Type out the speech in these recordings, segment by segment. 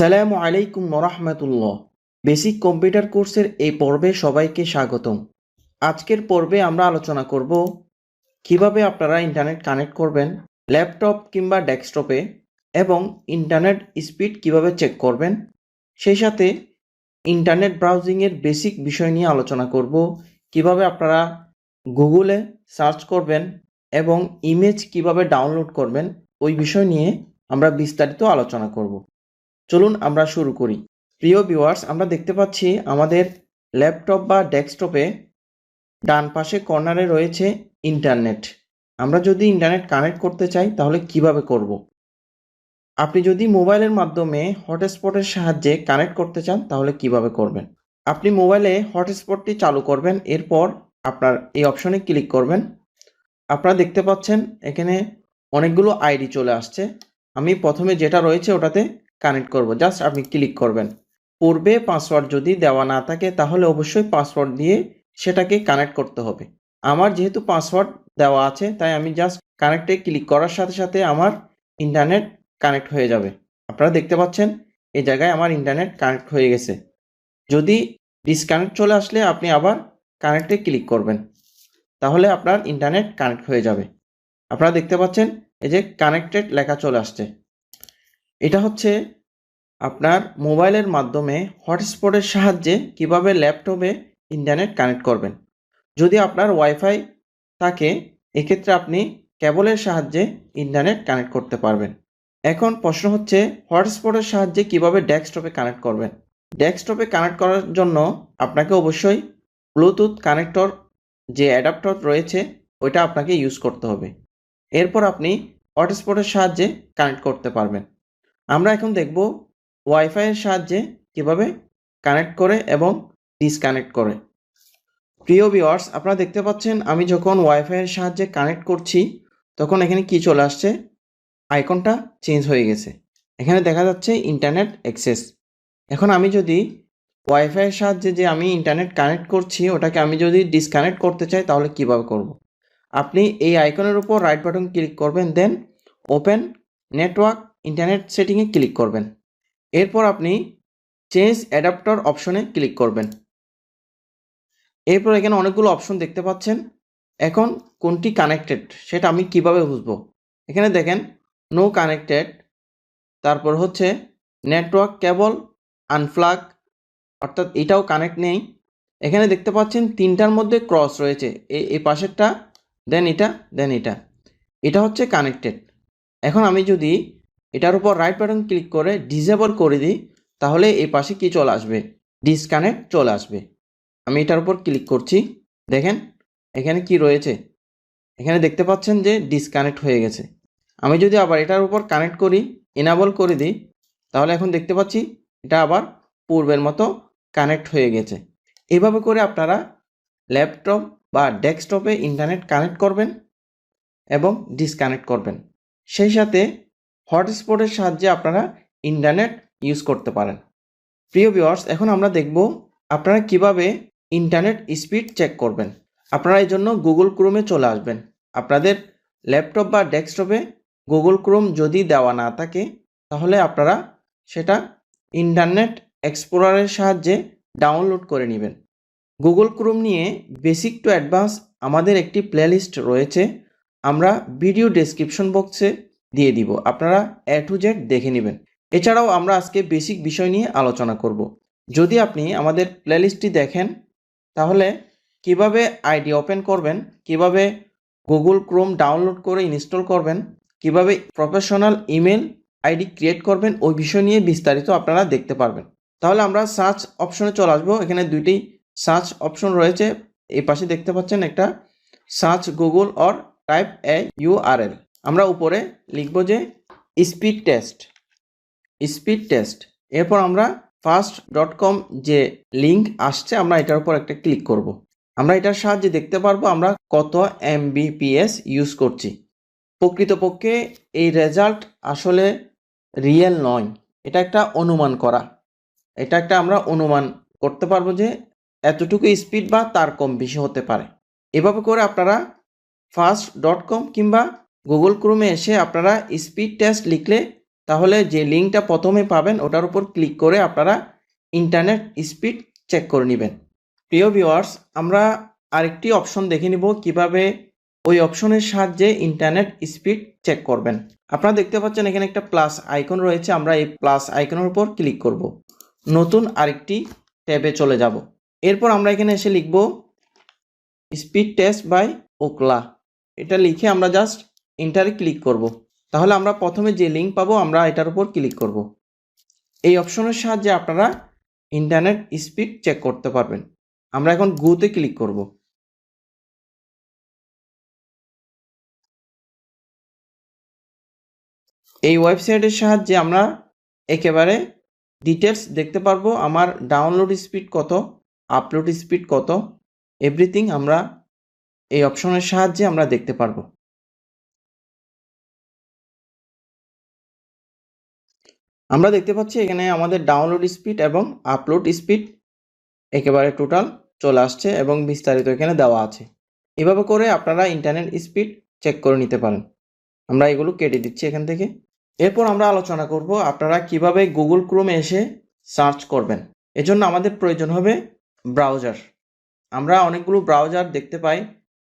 আসসালামু আলাইকুম ওরহমতুল্লাহ। বেসিক কম্পিউটার কোর্সের এই পর্বে সবাইকে স্বাগতম। আজকের পর্বে আমরা আলোচনা করব কিভাবে আপনারা ইন্টারনেট কানেক্ট করবেন ল্যাপটপ কিংবা ডেস্কটপে এবং ইন্টারনেট স্পিড কিভাবে চেক করবেন। সেই সাথে ইন্টারনেট ব্রাউজিংয়ের বেসিক বিষয় নিয়ে আলোচনা করব, কিভাবে আপনারা গুগলে সার্চ করবেন এবং ইমেজ কিভাবে ডাউনলোড করবেন ওই বিষয় নিয়ে আমরা বিস্তারিত আলোচনা করব। চলুন আমরা শুরু করি। প্রিয় ভিউয়ার্স, আমরা দেখতে পাচ্ছি আমাদের ল্যাপটপ বা ডেস্কটপে ডান পাশে কর্নারে রয়েছে ইন্টারনেট। আমরা যদি ইন্টারনেট কানেক্ট করতে চাই তাহলে কিভাবে করব? আপনি যদি মোবাইলের মাধ্যমে হটস্পটের সাহায্যে কানেক্ট করতে চান তাহলে কিভাবে করবেন? আপনি মোবাইলে হটস্পটটি চালু করবেন, এরপর আপনার এই অপশনে ক্লিক করবেন। আপনারা দেখতে পাচ্ছেন এখানে অনেকগুলো আইডি চলে আসছে। আমি প্রথমে যেটা রয়েছে ওটাতে কানেক্ট করব, জাস্ট আপনি ক্লিক করবেন। পূর্বে পাসওয়ার্ড যদি দেওয়া না থাকে তাহলে অবশ্যই পাসওয়ার্ড দিয়ে সেটাকে কানেক্ট করতে হবে। আমার যেহেতু পাসওয়ার্ড দেওয়া আছে তাই আমি জাস্ট কানেক্টে ক্লিক করার সাথে সাথে আমার ইন্টারনেট কানেক্ট হয়ে যাবে। আপনারা দেখতে পাচ্ছেন এই জায়গায় আমার ইন্টারনেট কানেক্ট হয়ে গেছে। যদি ডিসকানেক্ট চলে আসলে আপনি আবার কানেক্টে ক্লিক করবেন, তাহলে আপনার ইন্টারনেট কানেক্ট হয়ে যাবে। আপনারা দেখতে পাচ্ছেন এই যে কানেক্টেড লেখা চলে আসছে। এটা হচ্ছে আপনার মোবাইলের মাধ্যমে হটস্পটের সাহায্যে কিভাবে ল্যাপটপে ইন্টারনেট কানেক্ট করবেন। যদি আপনার ওয়াইফাই থাকে এক্ষেত্রে আপনি কেবলের সাহায্যে ইন্টারনেট কানেক্ট করতে পারবেন। এখন প্রশ্ন হচ্ছে হটস্পটের সাহায্যে কিভাবে ডেস্কটপে কানেক্ট করবেন। ডেস্কটপে কানেক্ট করার জন্য আপনাকে অবশ্যই ব্লুটুথ কানেক্টর যে অ্যাডাপ্টর রয়েছে ওইটা আপনাকে ইউজ করতে হবে। এরপর আপনি হটস্পটের সাহায্যে কানেক্ট করতে পারবেন। আমরা এখন দেখব ওয়াইফাইয়ের সাহায্যে কিভাবে কানেক্ট করে এবং ডিসকানেক্ট করে। প্রিয় ভিউয়ার্স, আপনারা দেখতে পাচ্ছেন আমি যখন ওয়াইফাইয়ের সাহায্যে কানেক্ট করছি তখন এখানে কি চলে আসছে, আইকনটা চেঞ্জ হয়ে গেছে। এখানে দেখা যাচ্ছে ইন্টারনেট অ্যাক্সেস। এখন আমি যদি ওয়াইফাইয়ের সাহায্যে যে আমি ইন্টারনেট কানেক্ট করছি ওটাকে আমি যদি ডিসকানেক্ট করতে চাই তাহলে কিভাবে করব? আপনি এই আইকনের উপর রাইট বাটন ক্লিক করবেন, দেন ওপেন নেটওয়ার্ক ইন্টারনেট সেটিংয়ে ক্লিক করবেন। এরপর আপনি চেঞ্জ অ্যাডাপ্টার অপশনে ক্লিক করবেন। এরপর এখানে অনেকগুলো অপশন দেখতে পাচ্ছেন। এখন কোনটি কানেক্টেড সেটা আমি কিভাবে বুঝবো? এখানে দেখেন নো কানেক্টেড, তারপর হচ্ছে নেটওয়ার্ক কেবল আনপ্লাগ, অর্থাৎ এটাও কানেক্ট নেই। এখানে দেখতে পাচ্ছেন তিনটার মধ্যে ক্রস রয়েছে, এই পাশেরটা, দেন এটা, দেন এটা, এটা হচ্ছে কানেক্টেড। এখন আমি যদি এটার উপর রাইট বাটন ক্লিক করে ডিসেবল করে দিই তাহলে এই পাশে কি চলে আসবে, ডিসকানেক্ট চলে আসবে। আমি এটার উপর ক্লিক করছি, দেখেন এখানে কি রয়েছে, এখানে দেখতে পাচ্ছেন যে ডিসকানেক্ট হয়ে গেছে। আমি যদি আবার এটার উপর কানেক্ট করি, এনাবল করে দিই, তাহলে এখন দেখতে পাচ্ছি এটা আবার পূর্বের মতো কানেক্ট হয়ে গেছে। এভাবে করে আপনারা ল্যাপটপ বা ডেস্কটপে ইন্টারনেট কানেক্ট করবেন এবং ডিসকানেক্ট করবেন। সেই সাথে হটস্পটের সাহায্যে আপনারা ইন্টারনেট ইউজ করতে পারেন। প্রিয় ভিউয়ার্স, এখন আমরা দেখব আপনারা কিভাবে ইন্টারনেট স্পিড চেক করবেন। আপনারা এই জন্য গুগল ক্রোমে চলে আসবেন। আপনাদের ল্যাপটপ বা ডেস্কটপে গুগল ক্রোম যদি দেওয়া না থাকে তাহলে আপনারা সেটা ইন্টারনেট এক্সপ্লোরারের সাহায্যে ডাউনলোড করে নেবেন। গুগল ক্রোম নিয়ে বেসিক টু অ্যাডভান্স আমাদের একটি প্লেলিস্ট রয়েছে, আমরা ভিডিও ডেসক্রিপশন বক্সে দিয়ে দিব, আপনারা A to Z দেখে নেবেন। এছাড়াও আমরা আজকে বেসিক বিষয় নিয়ে আলোচনা করব। যদি আপনি আমাদের প্লেলিস্টটি দেখেন তাহলে কিভাবে আইডি ওপেন করবেন, কিভাবে গুগল ক্রোম ডাউনলোড করে ইনস্টল করবেন, কিভাবে প্রফেশনাল ইমেল আইডি ক্রিয়েট করবেন ওই বিষয় নিয়ে বিস্তারিত আপনারা দেখতে পারবেন। তাহলে আমরা সার্চ অপশনে চলে আসবো। এখানে দুইটি সার্চ অপশন রয়েছে, এই পাশে দেখতে পাচ্ছেন একটা search Google or type A URL। আমরা উপরে লিখব যে স্পিড টেস্ট। এরপর আমরা fast.com যে লিঙ্ক আসছে আমরা এটার উপর একটা ক্লিক করব। আমরা এটার সাহায্যে দেখতে পারবো আমরা কত Mbps ইউজ করছি। প্রকৃতপক্ষে এই রেজাল্ট আসলে রিয়েল নয়, এটা একটা অনুমান করা, এটা একটা আমরা অনুমান করতে পারবো যে এতটুকু স্পিড বা তার কম বেশি হতে পারে। এভাবে করে আপনারা fast.com কিংবা গুগল ক্রোমে এসে আপনারা স্পিড টেস্ট লিখলে তাহলে যে লিঙ্কটা প্রথমে পাবেন ওটার উপর ক্লিক করে আপনারা ইন্টারনেট স্পিড চেক করে নেবেন। প্রিয় ভিউয়ার্স, আমরা আরেকটি অপশন দেখে নিব কিভাবে ওই অপশনের সাহায্যে ইন্টারনেট স্পিড চেক করবেন। আপনারা দেখতে পাচ্ছেন এখানে একটা প্লাস আইকন রয়েছে, আমরা এই প্লাস আইকনের উপর ক্লিক করব। নতুন আরেকটি ট্যাবে চলে যাব। এরপর আমরা এখানে এসে লিখব স্পিড টেস্ট বাই ওকলা। এটা লিখে আমরা জাস্ট এন্টারে ক্লিক করব। তাহলে আমরা প্রথমে যে লিঙ্ক পাবো আমরা এটার উপর ক্লিক করব। এই অপশনের সাহায্যে আপনারা ইন্টারনেট স্পিড চেক করতে পারবেন। আমরা এখন গোতে ক্লিক করব। এই ওয়েবসাইটের সাহায্যে আমরা একেবারে ডিটেলস দেখতে পারবো, আমার ডাউনলোড স্পিড কত, আপলোড স্পিড কত, এভরিথিং আমরা এই অপশনের সাহায্যে আমরা দেখতে পারবো। আমরা দেখতে পাচ্ছি এখানে আমাদের ডাউনলোড স্পিড এবং আপলোড স্পিড একেবারে টোটাল চলে আসছে এবং বিস্তারিত এখানে দেওয়া আছে। এভাবে করে আপনারা ইন্টারনেট স্পিড চেক করে নিতে পারেন। আমরা এগুলো কেটে দিচ্ছি এখান থেকে। এরপর আমরা আলোচনা করব আপনারা কিভাবে গুগল ক্রোমে এসে সার্চ করবেন। এজন্য আমাদের প্রয়োজন হবে ব্রাউজার। আমরা অনেকগুলো ব্রাউজার দেখতে পাই,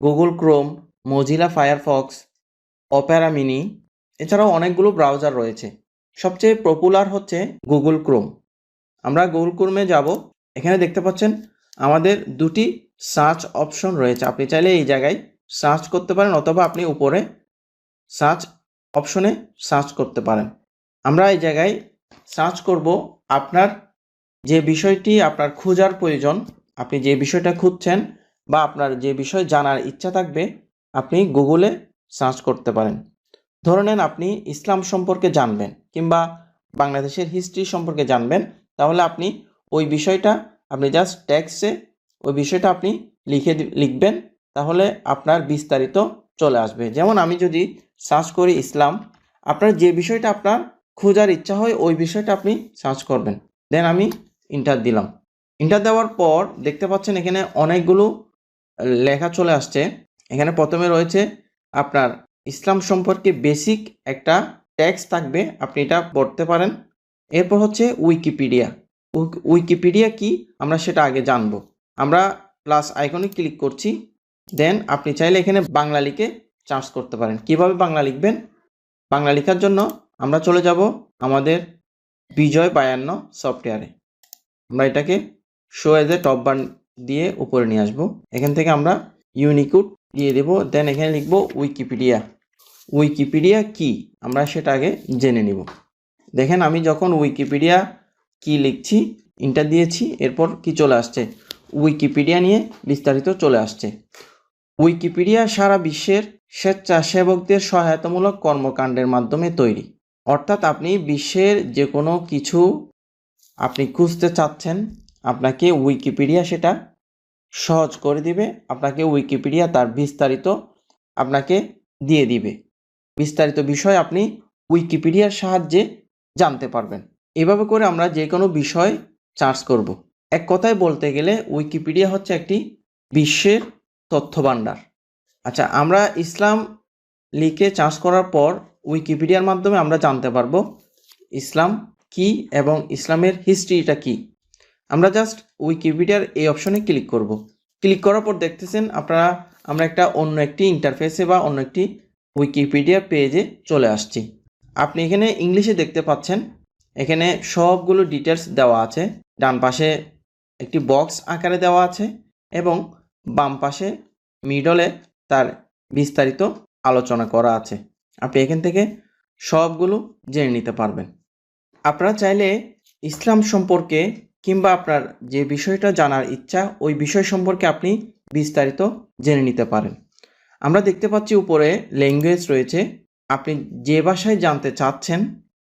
Google Chrome, Mozilla Firefox, Opera Mini, এছাড়াও অনেকগুলো ব্রাউজার রয়েছে। সবচেয়ে পপুলার হচ্ছে গুগল ক্রোম। আমরা গুগল ক্রোমে যাব। এখানে দেখতে পাচ্ছেন আমাদের দুটি সার্চ অপশন রয়েছে। আপনি চাইলে এই জায়গায় সার্চ করতে পারেন অথবা আপনি উপরে সার্চ অপশনে সার্চ করতে পারেন। আমরা এই জায়গায় সার্চ করব আপনার যে বিষয়টি আপনার খোঁজার প্রয়োজন, আপনি যে বিষয়টা খুঁজছেন বা আপনার যে বিষয় জানার ইচ্ছা থাকবে আপনি গুগলে সার্চ করতে পারেন। ধরে নেন আপনি ইসলাম সম্পর্কে জানবেন কিংবা বাংলাদেশের হিস্ট্রি সম্পর্কে জানবেন, তাহলে আপনি ওই বিষয়টা আপনি জাস্ট টেক্সটে ওই বিষয়টা আপনি লিখবেন, তাহলে আপনার বিস্তারিত চলে আসবে। যেমন আমি যদি সার্চ করি ইসলাম, আপনার যে বিষয়টা আপনার খোঁজার ইচ্ছা হয় ওই বিষয়টা আপনি সার্চ করবেন। দেন আমি ইন্টার দিলাম। ইন্টার দেওয়ার পর দেখতে পাচ্ছেন এখানে অনেকগুলো লেখা চলে আসছে। এখানে প্রথমে রয়েছে আপনার ইসলাম সম্পর্কে বেসিক একটা টেক্সট থাকবে, আপনি এটা পড়তে পারেন। এরপর হচ্ছে উইকিপিডিয়া। উইকিপিডিয়া কি আমরা সেটা আগে জানবো। আমরা প্লাস আইকনে ক্লিক করছি। দেন আপনি চাইলে এখানে বাংলা লিখে সার্চ করতে পারেন। কিভাবে বাংলা লিখবেন? বাংলা লেখার জন্য আমরা চলে যাব আমাদের বিজয় 52 সফটওয়্যারে। আমরা এটাকে শো এজ এ টপ বার দিয়ে উপরে নিয়ে আসবো। এখান থেকে আমরা ইউনিকোড দিয়ে দেব। দেন এখানে লিখব উইকিপিডিয়া। উইকিপিডিয়া কি আমরা সেটা আগে জেনে নিব। দেখেন আমি যখন উইকিপিডিয়া কি লিখছি, ইন্টার দিয়েছি, এরপর কি চলে আসছে, উইকিপিডিয়া নিয়ে বিস্তারিত চলে আসছে। উইকিপিডিয়া সারা বিশ্বের স্বেচ্ছাসেবকদের সহায়তামূলক কর্মকাণ্ডের মাধ্যমে তৈরি। অর্থাৎ আপনি বিশ্বের যে কোনো কিছু আপনি খুঁজতে চাচ্ছেন, আপনাকে উইকিপিডিয়া সেটা সহজ করে দিবে। আপনাকে উইকিপিডিয়া তার বিস্তারিত আপনাকে দিয়ে দিবে। বিস্তারিত বিষয় আপনি উইকিপিডিয়ার সাহায্যে জানতে পারবেন। এভাবে করে আমরা যে কোনো বিষয় সার্চ করব। এক কথায় বলতে গেলে উইকিপিডিয়া হচ্ছে একটি বিশ্বের তথ্য ভাণ্ডার। আচ্ছা, আমরা ইসলাম লিখে সার্চ করার পর উইকিপিডিয়ার মাধ্যমে আমরা জানতে পারবো ইসলাম কি এবং ইসলামের হিস্ট্রিটা কি। আমরা জাস্ট উইকিপিডিয়ার এই অপশনে ক্লিক করব। ক্লিক করার পর দেখতেছেন আপনারা আমরা অন্য একটি ইন্টারফেসে বা অন্য একটি উইকিপিডিয়া পেজে চলে আসছি। আপনি এখানে ইংলিশে দেখতে পাচ্ছেন, এখানে সবগুলো ডিটেলস দেওয়া আছে। ডান পাশে একটি বক্স আকারে দেওয়া আছে এবং বাম পাশে মিডলে তার বিস্তারিত আলোচনা করা আছে। আপনি এখান থেকে সবগুলো জেনে নিতে পারবেন। আপনারা চাইলে ইসলাম সম্পর্কে কিংবা আপনার যে বিষয়টা জানার ইচ্ছা ওই বিষয় সম্পর্কে আপনি বিস্তারিত জেনে নিতে পারেন। আমরা দেখতে পাচ্ছি উপরে ল্যাঙ্গুয়েজ রয়েছে। আপনি যে ভাষায় জানতে চাচ্ছেন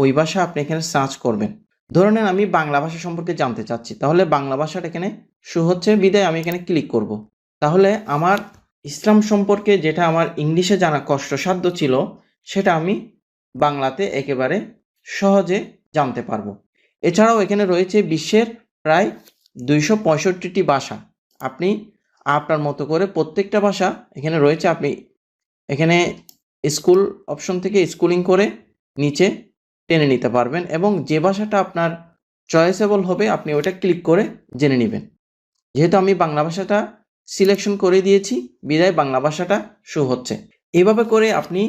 ওই ভাষা আপনি এখানে সার্চ করবেন। ধরে নেন আমি বাংলা ভাষা সম্পর্কে জানতে চাচ্ছি, তাহলে বাংলা ভাষাটা এখানে শো হচ্ছে বিদায় আমি এখানে ক্লিক করব। তাহলে আমার ইসলাম সম্পর্কে যেটা আমার ইংলিশে জানা কষ্টসাধ্য ছিল সেটা আমি বাংলাতে একেবারে সহজে জানতে পারবো। এছাড়াও এখানে রয়েছে বিশ্বের প্রায় 265টি ভাষা। আপনি আপনার মতো করে প্রত্যেকটা ভাষা এখানে রয়েছে। আপনি এখানে স্কুল অপশন থেকে স্কুলিং করে নিচে টেনে নিতে পারবেন এবং যে ভাষাটা আপনার চয়েসেবল হবে আপনি ওটা ক্লিক করে জেনে নেবেন। যেহেতু আমি বাংলা ভাষাটা সিলেকশন করে দিয়েছি বিধায় বাংলা ভাষাটা শো হচ্ছে। এভাবে করে আপনি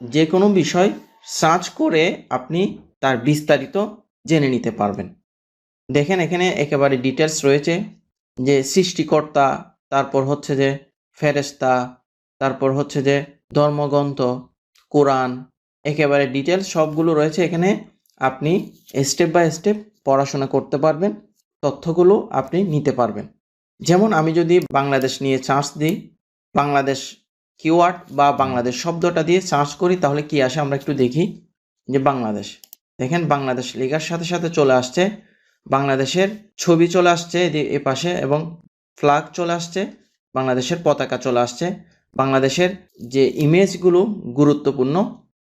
যে কোনো বিষয় সার্চ করে আপনি তার বিস্তারিত জেনে নিতে পারবেন। দেখেন এখানে একেবারে ডিটেলস রয়েছে যে সৃষ্টিকর্তা, তারপর হচ্ছে যে ফেরেশতা, তারপর হচ্ছে যে ধর্মগ্রন্থ, কোরআন, একেবারে ডিটেলস সবগুলো রয়েছে এখানে। আপনি স্টেপ বাই স্টেপ পড়াশোনা করতে পারবেন, তথ্যগুলো আপনি নিতে পারবেন। যেমন আমি যদি বাংলাদেশ নিয়ে সার্চ দিই, বাংলাদেশ কিওয়ার্ড বা বাংলাদেশ শব্দটা দিয়ে সার্চ করি তাহলে কি আসে আমরা একটু দেখি। যে বাংলাদেশ, দেখেন বাংলাদেশ লেখার সাথে সাথে চলে আসছে বাংলাদেশের ছবি চলে আসছে এ পাশে এবং ফ্ল্যাগ চলে আসছে, বাংলাদেশের পতাকা চলে আসছে, বাংলাদেশের যে ইমেজগুলো গুরুত্বপূর্ণ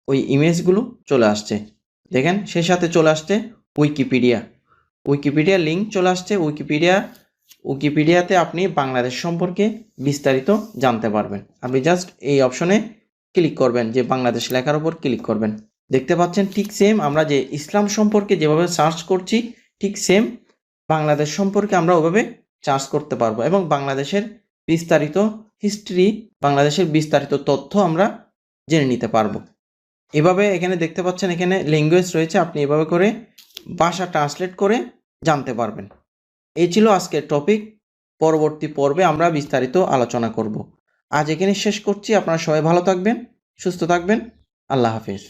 ওই ইমেজগুলো চলে আসছে। দেখেন সেই সাথে চলে আসছে উইকিপিডিয়া লিঙ্ক চলে আসছে। উইকিপিডিয়াতে আপনি বাংলাদেশ সম্পর্কে বিস্তারিত জানতে পারবেন। আপনি জাস্ট এই অপশনে ক্লিক করবেন, যে বাংলাদেশ লেখার উপর ক্লিক করবেন। দেখতে পাচ্ছেন ঠিক সেম আমরা যে ইসলাম সম্পর্কে যেভাবে সার্চ করছি ঠিক সেম বাংলাদেশ সম্পর্কে আমরা ওভাবে সার্চ করতে পারবো এবং বাংলাদেশের বিস্তারিত হিস্ট্রি, বাংলাদেশের বিস্তারিত তথ্য আমরা জেনে নিতে পারবো। এভাবে এখানে দেখতে পাচ্ছেন এখানে ল্যাঙ্গুয়েজ রয়েছে, আপনি এভাবে করে ভাষা ট্রান্সলেট করে জানতে পারবেন। এই ছিল আজকের টপিক। পরবর্তী পর্বে আমরা বিস্তারিত আলোচনা করব। আজ এখানে শেষ করছি। আপনারা সবাই ভালো থাকবেন, সুস্থ থাকবেন। আল্লাহ হাফিজ।